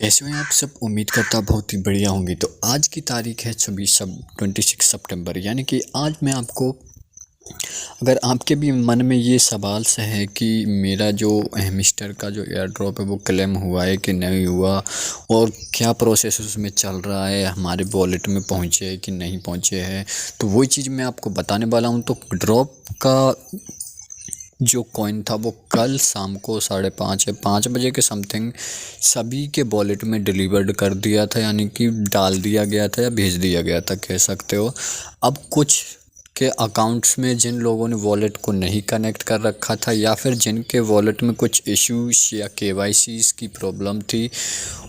कैसे हैं आप सब। उम्मीद करता बहुत ही बढ़िया होंगी। तो आज की तारीख है 26 सितंबर, यानी कि आज मैं आपको, अगर आपके भी मन में ये सवाल से है कि मेरा जो हेमिस्टर का जो एयर ड्रॉप है वो क्लेम हुआ है कि नहीं हुआ, और क्या प्रोसेस उसमें चल रहा है, हमारे वॉलेट में पहुँचे है कि नहीं पहुँचे हैं, तो वही चीज़ मैं आपको बताने वाला हूँ। तो ड्रॉप का जो कॉइन था वो कल शाम को 5:30 के समथिंग सभी के वॉलेट में डिलीवर्ड कर दिया था, यानी कि डाल दिया गया था या भेज दिया गया था, कह सकते हो। अब कुछ के अकाउंट्स में जिन लोगों ने वॉलेट को नहीं कनेक्ट कर रखा था, या फिर जिनके वॉलेट में कुछ इश्यूज या केवाईसीज़ की प्रॉब्लम थी,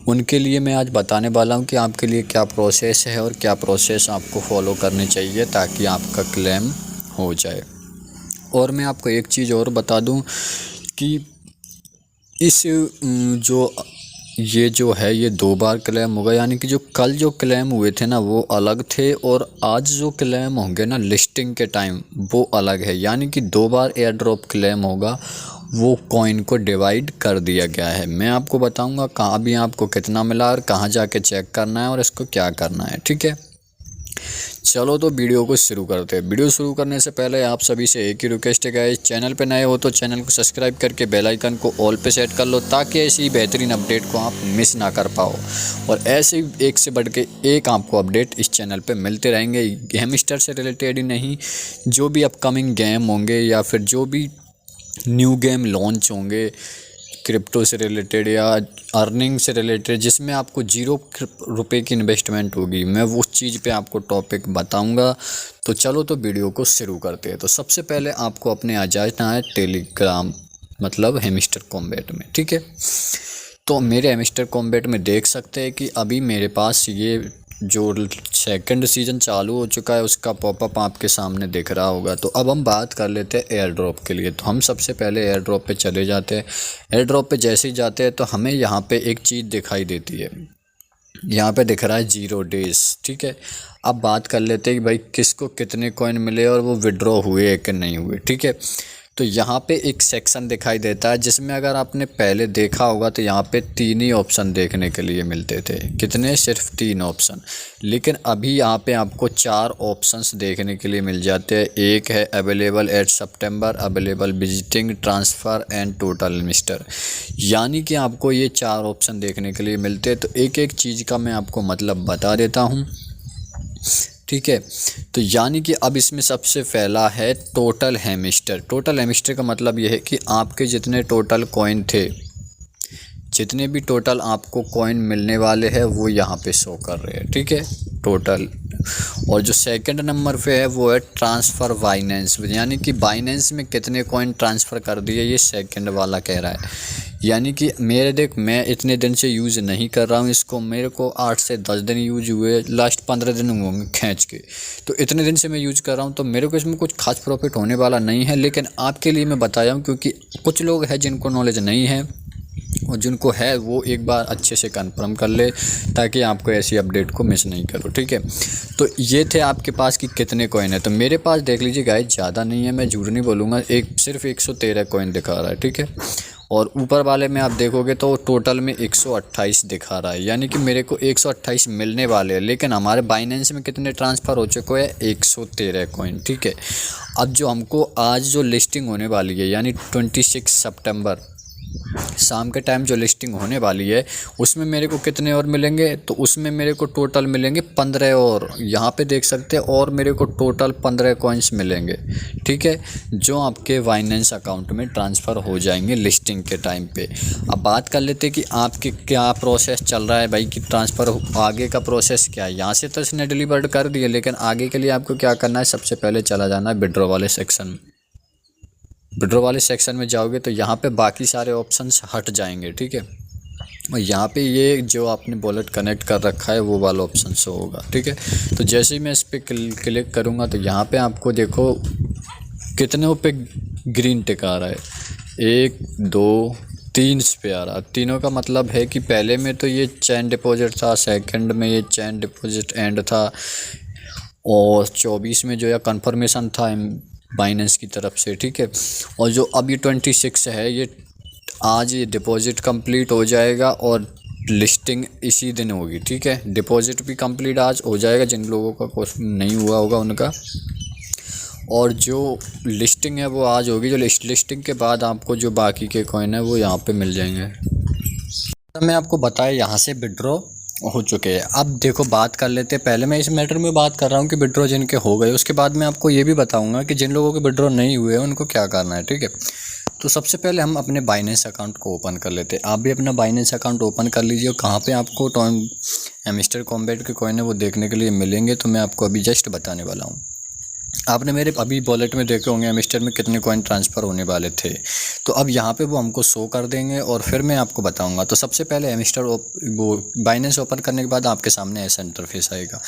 उनके लिए मैं आज बताने वाला हूं कि आपके लिए क्या प्रोसेस है और क्या प्रोसेस आपको फॉलो करनी चाहिए ताकि आपका क्लेम हो जाए। और मैं आपको एक चीज़ और बता दूं कि इस जो ये जो है ये 2 बार क्लेम होगा, यानी कि जो कल जो क्लेम हुए थे ना वो अलग थे, और आज जो क्लेम होंगे ना लिस्टिंग के टाइम वो अलग है। यानी कि 2 बार एयर ड्रॉप क्लेम होगा, वो कॉइन को डिवाइड कर दिया गया है। मैं आपको बताऊंगा कहाँ भी आपको कितना मिला और कहाँ जाके चेक करना है और इसको क्या करना है, ठीक है। चलो तो वीडियो को शुरू करते हैं। वीडियो शुरू करने से पहले आप सभी से एक ही रिक्वेस्ट है गाइस, चैनल पे नए हो तो चैनल को सब्सक्राइब करके बेल आइकन को ऑल पे सेट कर लो, ताकि ऐसी बेहतरीन अपडेट को आप मिस ना कर पाओ। और ऐसे ही एक से बढ़ के एक आपको अपडेट इस चैनल पे मिलते रहेंगे, हेमिस्टर से रिलेटेड ही नहीं, जो भी अपकमिंग गेम होंगे या फिर जो भी न्यू गेम लॉन्च होंगे क्रिप्टो से रिलेटेड या अर्निंग से रिलेटेड, जिसमें आपको 0 रुपये की इन्वेस्टमेंट होगी, मैं वो चीज़ पे आपको टॉपिक बताऊंगा। तो चलो तो वीडियो को शुरू करते हैं। तो सबसे पहले आपको अपने आ जाना है टेलीग्राम, मतलब हेमिस्टर कॉम्बैट में, ठीक है। तो मेरे हेमिस्टर कॉम्बैट में देख सकते हैं कि अभी मेरे पास ये जो सेकंड सीज़न चालू हो चुका है उसका पॉपअप आपके सामने दिख रहा होगा। तो अब हम बात कर लेते हैं एयर ड्रॉप के लिए। तो हम सबसे पहले एयर ड्रॉप पे चले जाते हैं। एयर ड्रॉप पे जैसे ही जाते हैं तो हमें यहाँ पे एक चीज़ दिखाई देती है, यहाँ पे दिख रहा है 0 डेज, ठीक है। अब बात कर लेते हैं कि भाई किसको कितने कॉइन मिले और वो विड्रॉ हुए कि नहीं हुए, ठीक है। तो यहाँ पे एक सेक्शन दिखाई देता है जिसमें अगर आपने पहले देखा होगा तो यहाँ पे 3 ही ऑप्शन देखने के लिए मिलते थे। कितने? सिर्फ 3 ऑप्शन। लेकिन अभी यहाँ पे आपको 4 ऑप्शंस देखने के लिए मिल जाते हैं। एक है available at September, available visiting, transfer and total mister, यानी कि आपको ये 4 ऑप्शन देखने के लिए मिलते हैं। तो एक एक चीज़ का मैं आपको मतलब बता देता हूँ, ठीक है। तो यानी कि अब इसमें सबसे पहला है टोटल हेमिस्टर। टोटल हेमिस्टर का मतलब यह है कि आपके जितने टोटल कॉइन थे, जितने भी टोटल आपको कॉइन मिलने वाले हैं वो यहाँ पे शो कर रहे हैं, ठीक है, टोटल। और जो सेकंड नंबर पे है वो है ट्रांसफ़र बाइनेंस, यानी कि बाइनेंस में कितने कॉइन ट्रांसफ़र कर दिए, ये सेकंड वाला कह रहा है। यानी कि मैं इतने दिन से यूज़ नहीं कर रहा हूँ इसको, मेरे को 8 से 10 दिन यूज हुए, लास्ट 15 दिन होंगे खींच के। तो इतने दिन से मैं यूज़ कर रहा हूँ, तो मेरे को इसमें कुछ खास प्रॉफिट होने वाला नहीं है। लेकिन आपके लिए मैं बताया हूँ क्योंकि कुछ लोग हैं जिनको नॉलेज नहीं है, और जिनको है वो एक बार अच्छे से कंफर्म कर ले, ताकि आपको ऐसी अपडेट को मिस नहीं करो, ठीक है। तो ये थे आपके पास कि कितने कॉइन है। तो मेरे पास देख लीजिए गाइस, ज़्यादा नहीं है, मैं झूठ नहीं बोलूँगा, सिर्फ 113 कॉइन दिखा रहा है, ठीक है। और ऊपर वाले में आप देखोगे तो टोटल में 128 दिखा रहा है, यानी कि मेरे को 128 मिलने वाले हैं। लेकिन हमारे बाइनेंस में कितने ट्रांसफ़र हो चुके हैं? 113 कॉइन, ठीक है। अब जो हमको आज जो लिस्टिंग होने वाली है, यानी 26 सितंबर शाम के टाइम जो लिस्टिंग होने वाली है, उसमें मेरे को कितने और मिलेंगे? तो उसमें मेरे को टोटल मिलेंगे 15 और, यहाँ पे देख सकते हैं, और मेरे को टोटल 15 कॉइन्स मिलेंगे, ठीक है, जो आपके बाइनेंस अकाउंट में ट्रांसफ़र हो जाएंगे लिस्टिंग के टाइम पे। अब बात कर लेते हैं कि आपके क्या प्रोसेस चल रहा है भाई, कि ट्रांसफ़र आगे का प्रोसेस क्या है। यहाँ से तो इसने डिलीवर्ड कर दिए, लेकिन आगे के लिए आपको क्या करना है, सबसे पहले चला जाना है विड्रॉ वाले सेक्शन में। विड्रॉ वाले सेक्शन में जाओगे तो यहाँ पे बाकी सारे ऑप्शंस हट जाएंगे, ठीक है। और यहाँ पे ये जो आपने वॉलेट कनेक्ट कर रखा है वो वाला ऑप्शन शो होगा, ठीक है। तो जैसे ही मैं इस पर क्लिक करूँगा तो यहाँ पे आपको देखो कितने पे ग्रीन टिक आ रहा है, 1 2 3 पे आ रहा है। तीनों का मतलब है कि पहले में तो ये चैन डिपॉजिट था, सेकंड में ये चैन डिपॉजिट एंड था, और 24 में जो है कंफर्मेशन था बाइनेंस की तरफ से, ठीक है। और जो अभी 26 है, ये आज ये डिपॉजिट कंप्लीट हो जाएगा, और लिस्टिंग इसी दिन होगी, ठीक है। डिपॉजिट भी कंप्लीट आज हो जाएगा जिन लोगों का कुछ नहीं हुआ होगा उनका, और जो लिस्टिंग है वो आज होगी। जो लिस्टिंग के बाद आपको जो बाकी के कॉइन है वो यहाँ पे मिल जाएंगे। तो मैं आपको बताया यहाँ से विड्रॉ हो चुके हैं। अब देखो बात कर लेते हैं, पहले मैं इस मैटर में बात कर रहा हूँ कि विड्रॉ जिनके हो गए, उसके बाद मैं आपको ये भी बताऊँगा कि जिन लोगों के विड्रॉ नहीं हुए हैं उनको क्या करना है, ठीक है। तो सबसे पहले हम अपने बाइनेंस अकाउंट को ओपन कर लेते हैं। आप भी अपना बाइनेंस अकाउंट ओपन कर लीजिए। कहाँ पे आपको मिस्टर कॉम्बैट के कॉइन है वो देखने के लिए मिलेंगे, तो मैं आपको अभी जस्ट बताने वाला हूँ। आपने मेरे अभी वॉलेट में देखे होंगे मिस्टर में कितने कॉइन ट्रांसफ़र होने वाले थे, तो अब यहाँ पे वो हमको शो कर देंगे और फिर मैं आपको बताऊँगा। तो सबसे पहले मिस्टर वो बाइनेंस ओपन करने के बाद आपके सामने ऐसा इंटरफेस आएगा।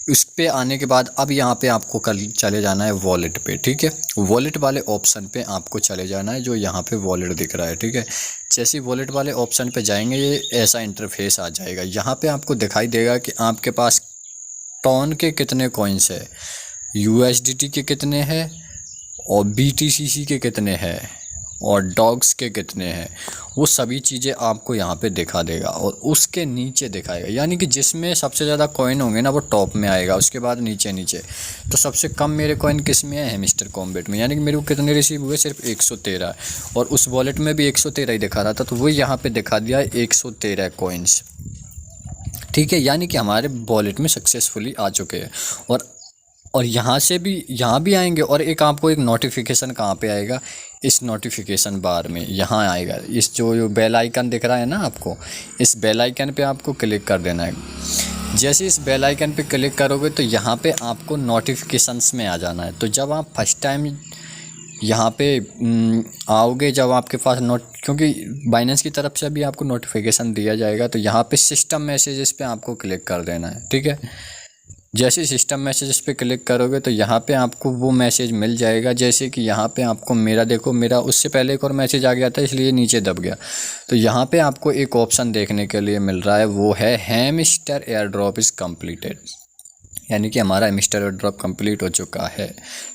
उस पे आने के बाद अब यहाँ पे आपको कल चले जाना है वॉलेट पे, ठीक है। वॉलेट वाले ऑप्शन पे आपको चले जाना है, जो यहाँ पे वॉलेट दिख रहा है, ठीक है। जैसे ही वॉलेट वाले ऑप्शन पे जाएंगे ये ऐसा इंटरफेस आ जाएगा। यहाँ पे आपको दिखाई देगा कि आपके पास टॉन के कितने कॉइन्स है, USDT के कितने हैं और BTCC के कितने हैं और डॉग्स के कितने हैं, वो सभी चीज़ें आपको यहाँ पे दिखा देगा और उसके नीचे दिखाएगा। यानी कि जिसमें सबसे ज़्यादा कॉइन होंगे ना वो टॉप में आएगा, उसके बाद नीचे नीचे। तो सबसे कम मेरे कॉइन किस में है, मिस्टर कॉम्बैट में। यानी कि मेरे को कितने रिसीव हुए, सिर्फ 113, और उस वॉलेट में भी 113 ही दिखा रहा था, तो वो यहाँ पर दिखा दिया 113 कॉइन्स, ठीक है। यानी कि हमारे वॉलेट में सक्सेसफुली आ चुके हैं। और यहाँ से भी यहाँ भी आएंगे। और एक आपको एक नोटिफिकेशन कहाँ पे आएगा, इस नोटिफिकेशन बार में यहाँ आएगा। इस जो बेल आइकन दिख रहा है ना आपको, इस बेल आइकन पे आपको क्लिक कर देना है। जैसे इस बेल आइकन पे क्लिक करोगे तो यहाँ पे आपको नोटिफिकेशंस में आ जाना है। तो जब आप फर्स्ट टाइम यहाँ पे आओगे, जब आपके पास क्योंकि बाइनेंस की तरफ से भी आपको नोटिफिकेशन दिया जाएगा, तो यहाँ पे सिस्टम मैसेजेस पे आपको क्लिक कर देना है, ठीक है। जैसे सिस्टम मैसेजेस पे क्लिक करोगे तो यहाँ पे आपको वो मैसेज मिल जाएगा। जैसे कि यहाँ पे आपको मेरा देखो, मेरा उससे पहले एक और मैसेज आ गया था इसलिए नीचे दब गया। तो यहाँ पे आपको एक ऑप्शन देखने के लिए मिल रहा है, वो है hamster air drop is completed. यानी कि हमारा मिस्टर एयर ड्रॉप कंप्लीट हो चुका है,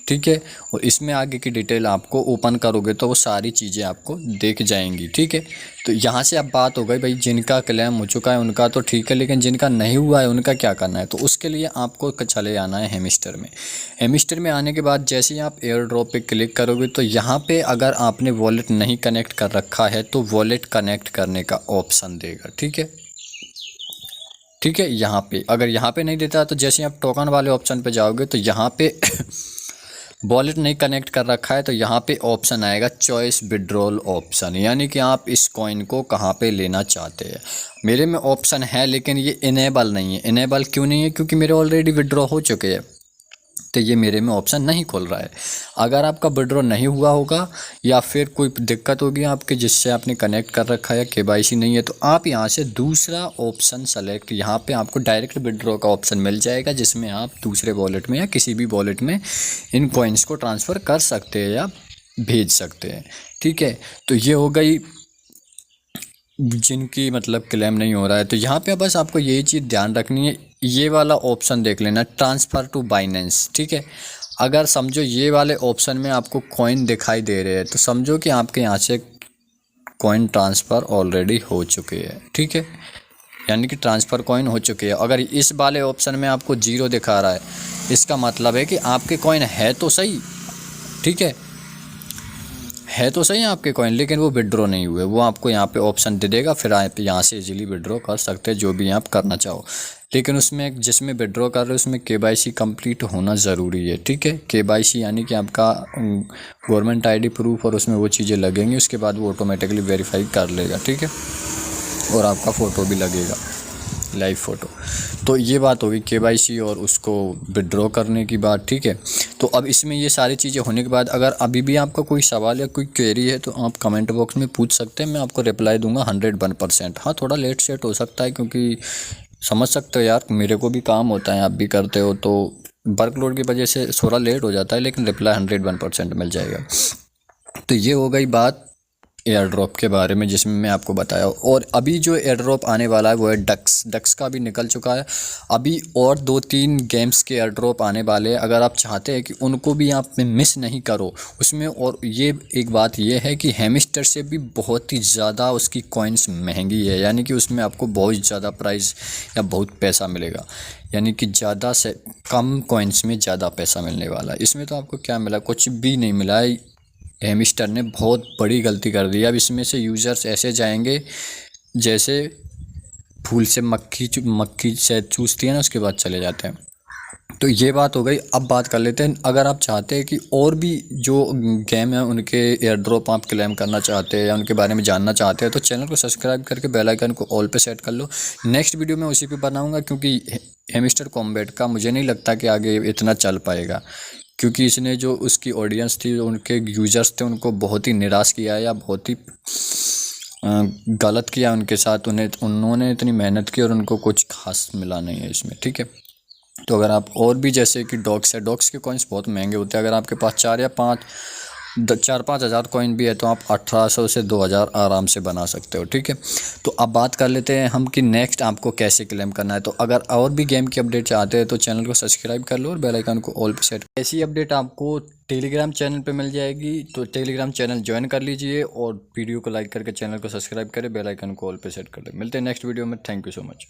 ठीक है। और इसमें आगे की डिटेल आपको ओपन करोगे तो वो सारी चीज़ें आपको दिख जाएंगी, ठीक है। तो यहाँ से अब बात हो गई भाई, जिनका क्लेम हो चुका है उनका तो ठीक है, लेकिन जिनका नहीं हुआ है उनका क्या करना है। तो उसके लिए आपको चले आना है हैमस्टर में। हैमस्टर में आने के बाद जैसे ही आप एयर ड्रॉप पे क्लिक करोगे तो यहाँ पे अगर आपने वॉलेट नहीं कनेक्ट कर रखा है तो वॉलेट कनेक्ट करने का ऑप्शन देगा, ठीक है, ठीक है। यहाँ पे अगर यहाँ पे नहीं देता तो जैसे आप टोकन वाले ऑप्शन पे जाओगे तो यहाँ पे वॉलेट नहीं कनेक्ट कर रखा है तो यहाँ पे ऑप्शन आएगा चॉइस विड्रॉल ऑप्शन, यानी कि आप इस कॉइन को कहाँ पे लेना चाहते हैं। मेरे में ऑप्शन है लेकिन ये इनेबल नहीं है। इनेबल क्यों नहीं है, क्योंकि मेरे ऑलरेडी विड्रॉ हो चुके हैं, तो ये मेरे में ऑप्शन नहीं खुल रहा है। अगर आपका विड्रॉ नहीं हुआ होगा या फिर कोई दिक्कत होगी आपके जिससे आपने कनेक्ट कर रखा है, KYC नहीं है, तो आप यहाँ से दूसरा ऑप्शन सेलेक्ट, यहाँ पे आपको डायरेक्ट विड्रॉ का ऑप्शन मिल जाएगा, जिसमें आप दूसरे वॉलेट में या किसी भी वॉलेट में इन कॉइन्स को ट्रांसफ़र कर सकते हैं या भेज सकते हैं, ठीक है। तो ये हो गई जिनकी मतलब क्लेम नहीं हो रहा है। तो यहाँ पे बस आपको यही चीज़ ध्यान रखनी है, ये वाला ऑप्शन देख लेना, ट्रांसफ़र टू बाइनेंस, ठीक है। अगर समझो ये वाले ऑप्शन में आपको कॉइन दिखाई दे रहे हैं तो समझो कि आपके यहाँ से कॉइन ट्रांसफ़र ऑलरेडी हो चुके हैं, ठीक है। यानी कि ट्रांसफ़र कॉइन हो चुके हैं। अगर इस वाले ऑप्शन में आपको 0 दिखा रहा है, इसका मतलब है कि आपके कॉइन है तो सही, ठीक है तो सही आपके कॉइन, लेकिन वो विड्रॉ नहीं हुए। वो आपको यहाँ पे ऑप्शन दे देगा, फिर आप यहाँ से इजीली विड्रॉ कर सकते हैं जो भी आप करना चाहो। लेकिन उसमें जिसमें विड्रॉ कर रहे हो उसमें KYC कंप्लीट होना ज़रूरी है, ठीक है। KYC यानी कि आपका गवर्नमेंट ID प्रूफ और उसमें वो चीज़ें लगेंगी, उसके बाद वो ऑटोमेटिकली वेरीफाई कर लेगा, ठीक है। और आपका फ़ोटो भी लगेगा, लाइव फ़ोटो। तो ये बात होगी KYC और उसको विड्रॉ करने की बात, ठीक है। तो अब इसमें ये सारी चीज़ें होने के बाद अगर अभी भी आपका कोई सवाल या कोई क्वेरी है तो आप कमेंट बॉक्स में पूछ सकते हैं, मैं आपको रिप्लाई दूंगा 101%। हाँ, थोड़ा लेट सेट हो सकता है क्योंकि समझ सकते हो यार, मेरे को भी काम होता है, आप भी करते हो, तो वर्कलोड की वजह से थोड़ा लेट हो जाता है, लेकिन रिप्लाई 101% मिल जाएगा। तो ये हो गई बात एयर ड्रॉप के बारे में, जिसमें मैं आपको बताया। और अभी जो एयर ड्रॉप आने वाला है वो है डक्स का भी निकल चुका है। अभी और 2-3 गेम्स के एयर ड्रॉप आने वाले हैं। अगर आप चाहते हैं कि उनको भी आप मिस नहीं करो उसमें, और ये एक बात ये है कि हैमस्टर से भी बहुत ही ज़्यादा उसकी कॉइन्स महंगी है, यानी कि उसमें आपको बहुत ज़्यादा प्राइस या बहुत पैसा मिलेगा, यानी कि ज़्यादा से कम कॉइन्स में ज़्यादा पैसा मिलने वाला है। इसमें तो आपको क्या मिला, कुछ भी नहीं मिला है। हैमस्टर ने बहुत बड़ी गलती कर दी। अब इसमें से यूज़र्स ऐसे जाएंगे जैसे फूल से मक्खी शहद चूसती है ना, उसके बाद चले जाते हैं। तो ये बात हो गई। अब बात कर लेते हैं, अगर आप चाहते हैं कि और भी जो गेम है उनके एयर ड्रॉप आप क्लेम करना चाहते हैं या उनके बारे में जानना चाहते हैं, तो चैनल को सब्सक्राइब करके बेल आइकन को ऑल पे सेट कर लो। नेक्स्ट वीडियो में उसी पे बनाऊंगा, क्योंकि हैमस्टर कॉम्बैट का मुझे नहीं लगता कि आगे इतना चल पाएगा, क्योंकि इसने जो उसकी ऑडियंस थी, उनके यूज़र्स थे, उनको बहुत ही निराश किया या बहुत ही गलत किया उनके साथ। उन्होंने इतनी मेहनत की और उनको कुछ खास मिला नहीं है इसमें, ठीक है। तो अगर आप और भी, जैसे कि डॉग्स के कॉइन्स बहुत महंगे होते हैं। अगर आपके पास 4-5 हज़ार कॉइन भी है तो आप 1800 से 2000 आराम से बना सकते हो, ठीक है। तो अब बात कर लेते हैं हम कि नेक्स्ट आपको कैसे क्लेम करना है। तो अगर और भी गेम की अपडेट चाहते हैं तो चैनल को सब्सक्राइब कर लो और बेल आइकन को ऑल पे सेट। ऐसी अपडेट आपको टेलीग्राम चैनल पे मिल जाएगी, तो टेलीग्राम चैनल ज्वाइन कर लीजिए और वीडियो को लाइक करके चैनल को सब्सक्राइब करें, बेल आइकन को ऑल पे सेट कर दें। मिलते हैं नेक्स्ट वीडियो में। Thank you so much.